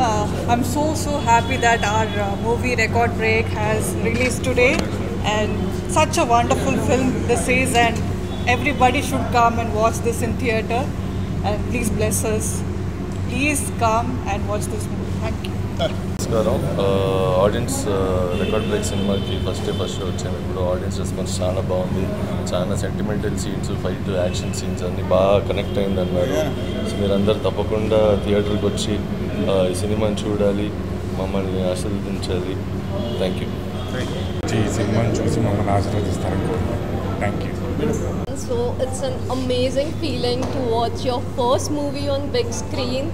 I'm so happy that our movie Record Break has released today, and such a wonderful film this is, and everybody should come and watch this in theatre, and please bless us. Please come and watch this movie. Thank you. నమస్కారం audience record break సినిమాకి first show వచ్చాను. ఇప్పుడు audience response చాలా బాగుంది. చాలా sentimental scenes, fight, action scenes అన్నీ బాగా connect అయింది అన్నారు. సో మీరందరూ తప్పకుండా థియేటర్కి వచ్చి ఈ సినిమాని చూడాలి, మమ్మల్ని ఆశీర్వదించాలి. Thank you. ఈ సినిమాని చూసి మమ్మల్ని ఆశీర్వదిస్తారని కోరుకుంటున్నాను. Thank you. So it's an amazing feeling to watch your first movie on big screen.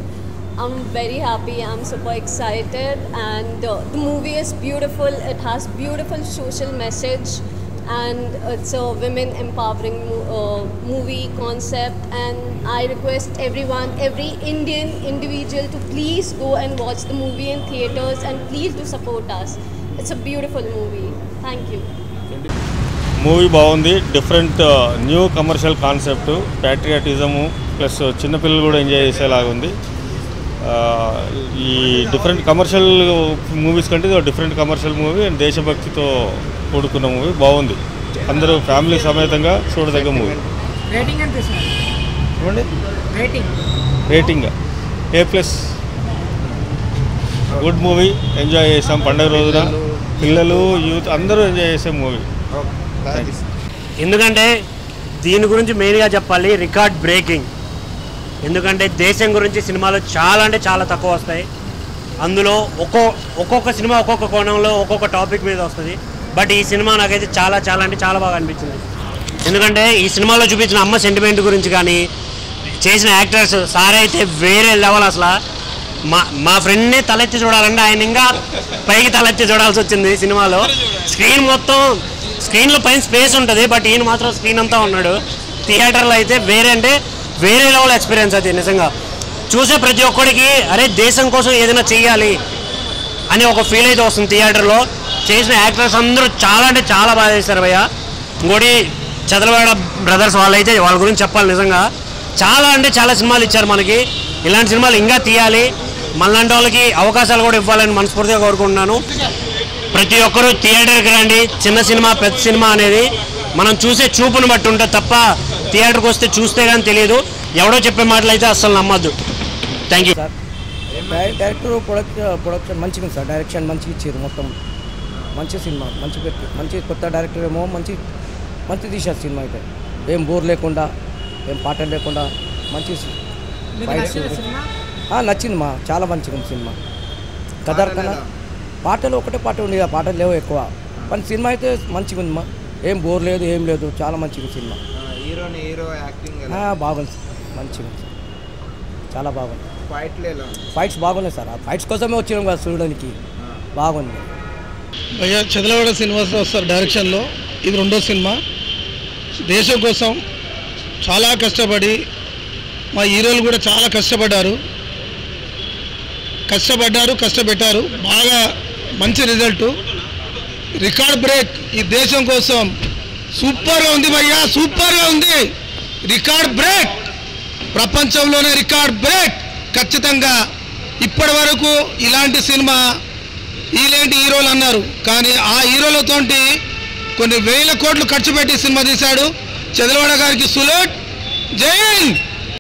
I'm very happy, I'm super excited, and the movie is beautiful. It has beautiful social message, and it's a women empowering movie concept, and I request everyone, every Indian individual to please go and watch the movie in theaters, and please do support us. It's a beautiful movie. Thank you. Movie బాగుంది. Different new commercial concept, patriotism plus చిన్నపిల్లలు కూడా enjoy చేసేలాగా ఉంది. ఈ different commercial movies కంటే different commercial movie and దేశభక్తితో కూడుకున్న movie బాగుంది. అందరూ ఫ్యామిలీ సమేతంగా చూడదగ్గ movie. Rating A+. Good movie, enjoy చేసాం. పండుగ రోజున పిల్లలు, యూత్ అందరూ ఎంజాయ్ చేసే మూవీ. ఎందుకంటే దీని గురించి మెయిన్గా చెప్పాలి, రికార్డ్ బ్రేకింగ్. ఎందుకంటే దేశం గురించి సినిమాలు చాలా అంటే చాలా తక్కువ వస్తాయి. అందులో ఒక్కొక్క సినిమా ఒక్కొక్క కోణంలో ఒక్కొక్క టాపిక్ మీద వస్తుంది. బట్ ఈ సినిమా నాకైతే చాలా చాలా అంటే చాలా బాగా అనిపించింది. ఎందుకంటే ఈ సినిమాలో చూపించిన అమ్మ సెంటిమెంట్ గురించి కానీ, చేసిన యాక్టర్స్ సార్ అయితే వేరే లెవెల్. అసలు మా ఫ్రెండ్ని తలెత్తి చూడాలంటే ఆయన ఇంకా పైకి తలెత్తి చూడాల్సి వచ్చింది సినిమాలో. స్క్రీన్లో పైన స్పేస్ ఉంటుంది, బట్ ఈయన మాత్రం స్క్రీన్ అంతా ఉన్నాడు. థియేటర్లో అయితే వేరే లెవెల్ ఎక్స్పీరియన్స్. అది నిజంగా చూసే ప్రతి ఒక్కడికి అరే దేశం కోసం ఏదైనా చెయ్యాలి అని ఒక ఫీల్ అయితే వస్తుంది. థియేటర్లో చేసిన యాక్టర్స్ అందరూ చాలా అంటే చాలా బాగా చేశారు భయ్య. ఇంకోటి చదలవాడ బ్రదర్స్ వాళ్ళైతే వాళ్ళ గురించి చెప్పాలి. నిజంగా చాలా అంటే చాలా సినిమాలు ఇచ్చారు మనకి. ఇలాంటి సినిమాలు ఇంకా తీయాలి, మనలాంటి వాళ్ళకి అవకాశాలు కూడా ఇవ్వాలని మనస్ఫూర్తిగా కోరుకుంటున్నాను. ప్రతి ఒక్కరూ థియేటర్కి రండి. చిన్న సినిమా పెద్ద సినిమా అనేది మనం చూసే చూపును బట్టి ఉంటుంది తప్ప థియేటర్కి వస్తే చూస్తే కానీ తెలియదు. ఎవడో చెప్పే మాటలు అయితే అస్సలు నమ్మద్దు. Thank you sir. Director production మంచిగా ఉంది సార్. డైరెక్షన్ మంచిగా ఇచ్చారు. మొత్తం మంచి సినిమా, మంచి కొత్త డైరెక్టర్ ఏమో మంచి తీశారు సినిమా. అయితే ఏం బోర్ లేకుండా, ఏం పాటలు లేకుండా మంచి నచ్చింది మా. చాలా మంచిగా ఉంది సినిమా. కదర్ కన్నా పాటలు ఒకటే పాట ఉంది, ఆ పాటలు లేవు ఎక్కువ. కానీ సినిమా అయితే మంచిగా ఉంది మా. ఏం బోర్ లేదు, ఏం లేదు. చాలా మంచిగా సినిమా. బాగుంది, మంచిగా ఉంది, చాలా బాగుంది. ఫైట్స్ బాగున్నాయి సార్. ఆ ఫైట్స్ కోసమే వచ్చినాం కదా చూడడానికి. బాగుంది భయ్యా. చదలవాడ శ్రీనివాసరావు సార్ డైరెక్షన్లో ఇది రెండో సినిమా. దేశం కోసం చాలా కష్టపడి మా హీరోలు కూడా చాలా కష్టపడ్డారు, కష్టపెట్టారు. బాగా మంచి రిజల్ట్. రికార్డ్ బ్రేక్ ఈ దేశం కోసం సూపర్గా ఉంది భయ్యా, సూపర్గా ఉంది. రికార్డ్ బ్రేక్, ప్రపంచంలోనే రికార్డ్ బ్రేక్ ఖచ్చితంగా. ఇప్పటి వరకు ఇలాంటి సినిమా ఇలాంటి హీరోలు అన్నారు, కానీ ఆ హీరోలతోటి కొన్ని వేల కోట్లు ఖర్చు పెట్టి సినిమా తీశాడు. చంద్రబాబు గారికి సులూట్, జై హింద్.